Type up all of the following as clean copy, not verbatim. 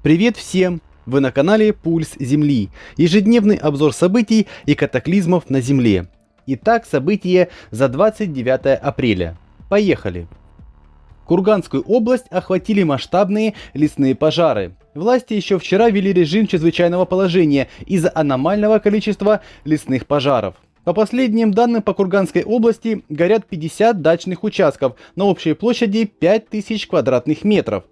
Привет всем! Вы на канале Пульс Земли. Ежедневный обзор событий и катаклизмов на Земле. Итак, события за 29 апреля. Поехали! Курганскую область охватили масштабные лесные пожары. Власти еще вчера ввели режим чрезвычайного положения из-за аномального количества лесных пожаров. По последним данным, по Курганской области горят 50 дачных участков на общей площади 5000 квадратных метров.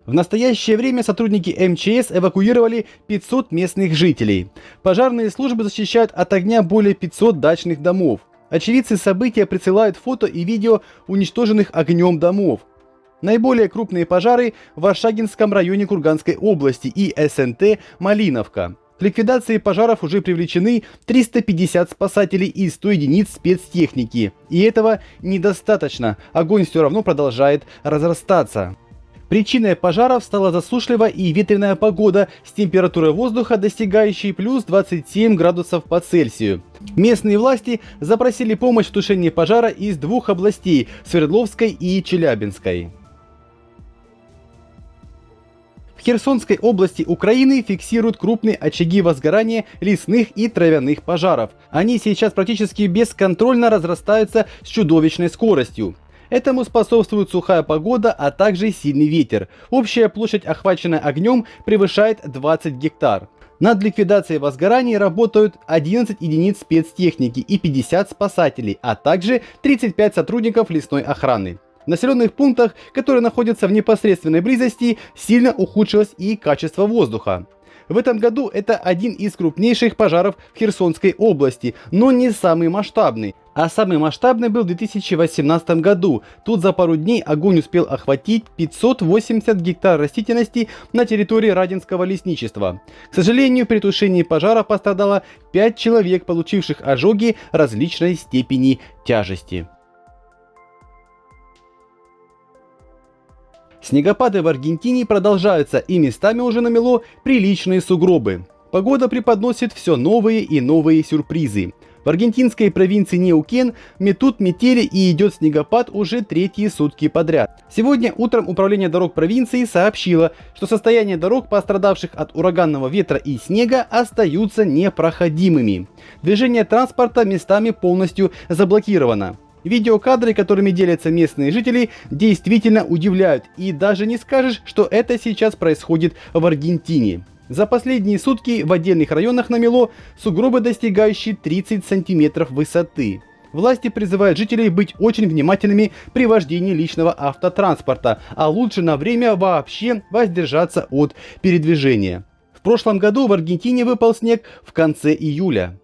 В настоящее время сотрудники МЧС эвакуировали 500 местных жителей. Пожарные службы защищают от огня более 500 дачных домов. Очевидцы события присылают фото и видео уничтоженных огнем домов. Наиболее крупные пожары в Аршагинском районе Курганской области и СНТ Малиновка. К ликвидации пожаров уже привлечены 350 спасателей и 100 единиц спецтехники. И этого недостаточно, огонь все равно продолжает разрастаться. Причиной пожаров стала засушливая и ветреная погода с температурой воздуха, достигающей плюс 27 градусов по Цельсию. Местные власти запросили помощь в тушении пожара из двух областей – Свердловской и Челябинской. В Херсонской области Украины фиксируют крупные очаги возгорания лесных и травяных пожаров. Они сейчас практически бесконтрольно разрастаются с чудовищной скоростью. Этому способствует сухая погода, а также сильный ветер. Общая площадь, охваченная огнем, превышает 20 гектар. Над ликвидацией возгораний работают 11 единиц спецтехники и 50 спасателей, а также 35 сотрудников лесной охраны. В населенных пунктах, которые находятся в непосредственной близости, сильно ухудшилось и качество воздуха. В этом году это один из крупнейших пожаров в Херсонской области, но не самый масштабный. А самый масштабный был в 2018 году. Тут за пару дней огонь успел охватить 580 гектар растительности на территории Радинского лесничества. К сожалению, при тушении пожара пострадало 5 человек, получивших ожоги различной степени тяжести. Снегопады в Аргентине продолжаются, и местами уже намело приличные сугробы. Погода преподносит все новые и новые сюрпризы. В аргентинской провинции Неукен метут метели и идет снегопад уже третьи сутки подряд. Сегодня утром управление дорог провинции сообщило, что состояние дорог, пострадавших от ураганного ветра и снега, остаются непроходимыми. Движение транспорта местами полностью заблокировано. Видеокадры, которыми делятся местные жители, действительно удивляют, и даже не скажешь, что это сейчас происходит в Аргентине. За последние сутки в отдельных районах намело сугробы, достигающие 30 сантиметров высоты. Власти призывают жителей быть очень внимательными при вождении личного автотранспорта, а лучше на время вообще воздержаться от передвижения. В прошлом году в Аргентине выпал снег в конце июля.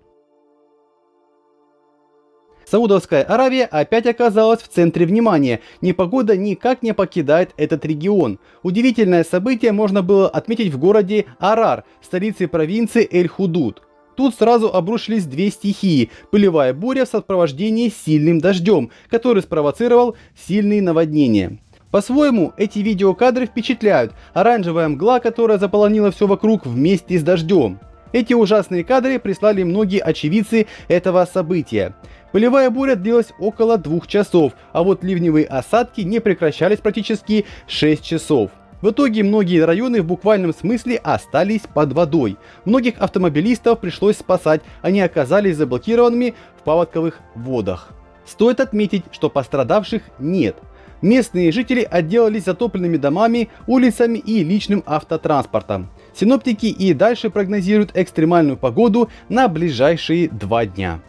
Саудовская Аравия опять оказалась в центре внимания. Непогода никак не покидает этот регион. Удивительное событие можно было отметить в городе Арар, столице провинции Эль-Худуд. Тут сразу обрушились две стихии – пылевая буря в сопровождении сильным дождем, который спровоцировал сильные наводнения. По-своему, эти видеокадры впечатляют. Оранжевая мгла, которая заполонила все вокруг вместе с дождем. Эти ужасные кадры прислали многие очевидцы этого события. Пылевая буря длилась около 2 часов, а вот ливневые осадки не прекращались практически 6 часов. В итоге многие районы в буквальном смысле остались под водой. Многих автомобилистов пришлось спасать, они оказались заблокированными в паводковых водах. Стоит отметить, что пострадавших нет. Местные жители отделались затопленными домами, улицами и личным автотранспортом. Синоптики и дальше прогнозируют экстремальную погоду на ближайшие 2 дня.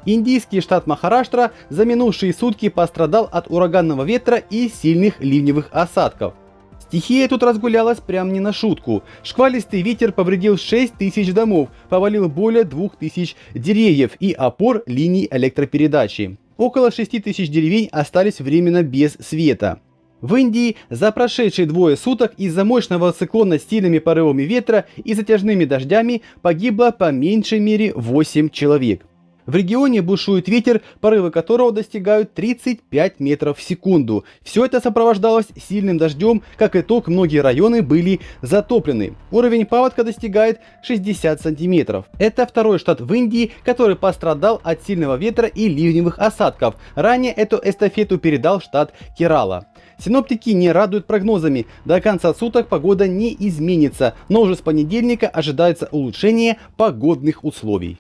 Индийский штат Махараштра за минувшие сутки пострадал от ураганного ветра и сильных ливневых осадков. Стихия тут разгулялась прям не на шутку. Шквалистый ветер повредил 6000 домов, повалил более 2000 деревьев и опор линий электропередачи. Около 6000 деревень остались временно без света. В Индии за прошедшие 2 суток из-за мощного циклона с сильными порывами ветра и затяжными дождями погибло по меньшей мере 8 человек. В регионе бушует ветер, порывы которого достигают 35 метров в секунду. Все это сопровождалось сильным дождем, как итог, многие районы были затоплены. Уровень паводка достигает 60 сантиметров. Это второй штат в Индии, который пострадал от сильного ветра и ливневых осадков. Ранее эту эстафету передал штат Керала. Синоптики не радуют прогнозами. До конца суток погода не изменится, но уже с понедельника ожидается улучшение погодных условий.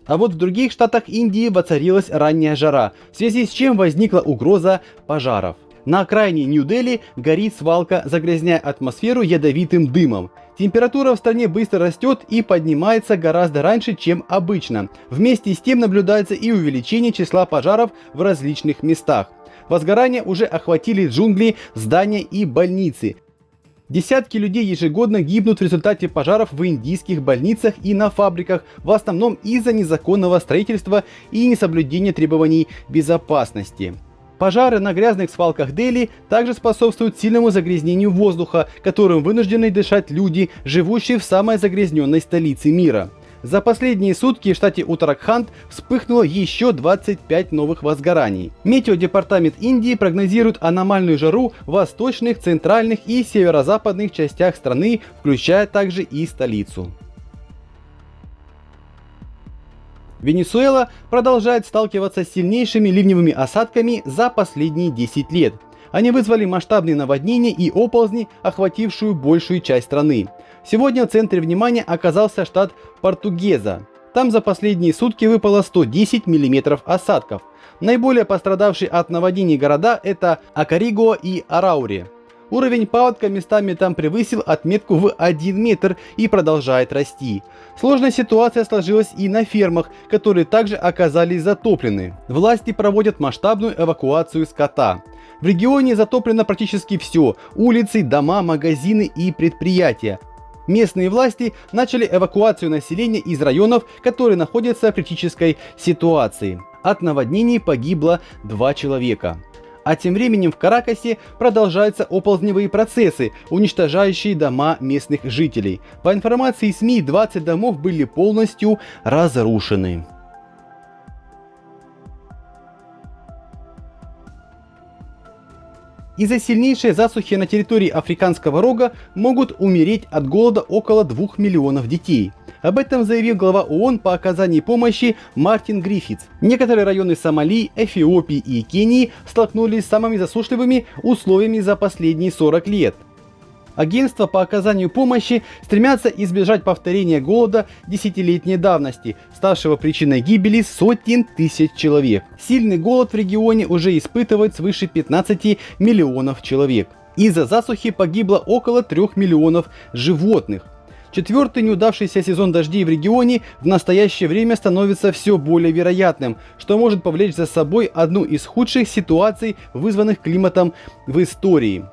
А вот в других штатах Индии воцарилась ранняя жара, в связи с чем возникла угроза пожаров. На окраине Нью-Дели горит свалка, загрязняя атмосферу ядовитым дымом. Температура в стране быстро растет и поднимается гораздо раньше, чем обычно. Вместе с тем наблюдается и увеличение числа пожаров в различных местах. Возгорания уже охватили джунгли, здания и больницы. Десятки людей ежегодно гибнут в результате пожаров в индийских больницах и на фабриках, в основном из-за незаконного строительства и несоблюдения требований безопасности. Пожары на грязных свалках Дели также способствуют сильному загрязнению воздуха, которым вынуждены дышать люди, живущие в самой загрязненной столице мира. За последние сутки в штате Уттараханд вспыхнуло еще 25 новых возгораний. Метеодепартамент Индии прогнозирует аномальную жару в восточных, центральных и северо-западных частях страны, включая также и столицу. Венесуэла продолжает сталкиваться с сильнейшими ливневыми осадками за последние 10 лет. Они вызвали масштабные наводнения и оползни, охватившую большую часть страны. Сегодня в центре внимания оказался штат Португеза. Там за последние сутки выпало 110 мм осадков. Наиболее пострадавшие от наводнений города – это Акаригуа и Араури. Уровень паводка местами там превысил отметку в 1 метр и продолжает расти. Сложная ситуация сложилась и на фермах, которые также оказались затоплены. Власти проводят масштабную эвакуацию скота. В регионе затоплено практически все – улицы, дома, магазины и предприятия. Местные власти начали эвакуацию населения из районов, которые находятся в критической ситуации. От наводнений погибло 2 человека. А тем временем в Каракасе продолжаются оползневые процессы, уничтожающие дома местных жителей. По информации СМИ, 20 домов были полностью разрушены. Из-за сильнейшей засухи на территории Африканского рога могут умереть от голода около 2 миллионов детей. Об этом заявил глава ООН по оказанию помощи Мартин Гриффитс. Некоторые районы Сомали, Эфиопии и Кении столкнулись с самыми засушливыми условиями за последние 40 лет. Агентства по оказанию помощи стремятся избежать повторения голода десятилетней давности, ставшего причиной гибели сотен тысяч человек. Сильный голод в регионе уже испытывает свыше 15 миллионов человек. Из-за засухи погибло около 3 миллионов животных. Четвертый неудавшийся сезон дождей в регионе в настоящее время становится все более вероятным, что может повлечь за собой одну из худших ситуаций, вызванных климатом в истории.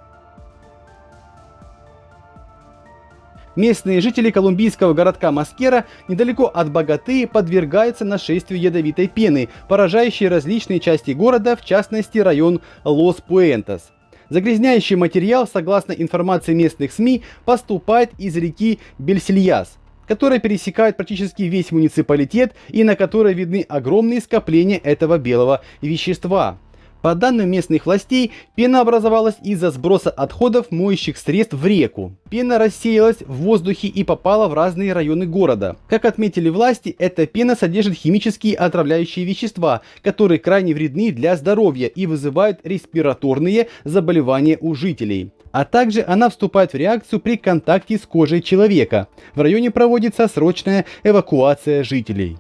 Местные жители колумбийского городка Маскера недалеко от Боготы подвергаются нашествию ядовитой пены, поражающей различные части города, в частности район Лос-Пуэнтос. Загрязняющий материал, согласно информации местных СМИ, поступает из реки Бельсильяс, которая пересекает практически весь муниципалитет и на которой видны огромные скопления этого белого вещества. По данным местных властей, пена образовалась из-за сброса отходов моющих средств в реку. Пена рассеялась в воздухе и попала в разные районы города. Как отметили власти, эта пена содержит химические отравляющие вещества, которые крайне вредны для здоровья и вызывают респираторные заболевания у жителей. А также она вступает в реакцию при контакте с кожей человека. В районе проводится срочная эвакуация жителей.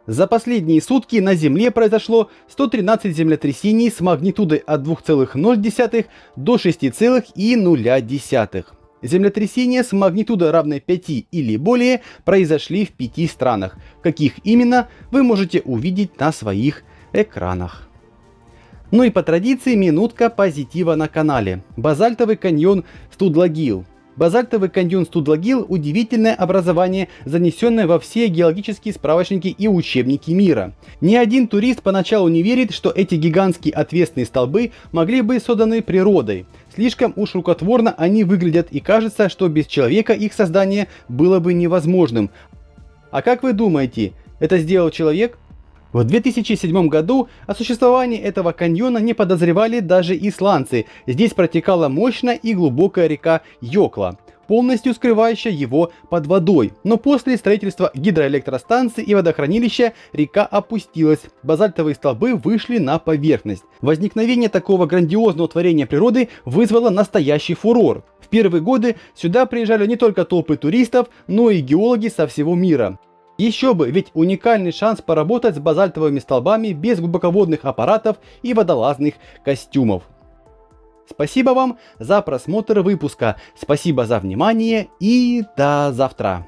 За последние сутки на Земле произошло 113 землетрясений с магнитудой от 2,0 до 6,0. Землетрясения с магнитудой равной 5 или более произошли в 5 странах. В каких именно, вы можете увидеть на своих экранах. Ну и по традиции минутка позитива на канале. Базальтовый каньон Студлагил. Базальтовый каньон Студлагил – удивительное образование, занесенное во все геологические справочники и учебники мира. Ни один турист поначалу не верит, что эти гигантские отвесные столбы могли быть созданы природой. Слишком уж рукотворно они выглядят, и кажется, что без человека их создание было бы невозможным. А как вы думаете, это сделал человек? В 2007 году о существовании этого каньона не подозревали даже исландцы. Здесь протекала мощная и глубокая река Йокла, полностью скрывающая его под водой. Но после строительства гидроэлектростанции и водохранилища река опустилась, базальтовые столбы вышли на поверхность. Возникновение такого грандиозного творения природы вызвало настоящий фурор. В первые годы сюда приезжали не только толпы туристов, но и геологи со всего мира. Еще бы, ведь уникальный шанс поработать с базальтовыми столбами без глубоководных аппаратов и водолазных костюмов. Спасибо вам за просмотр выпуска, спасибо за внимание и до завтра.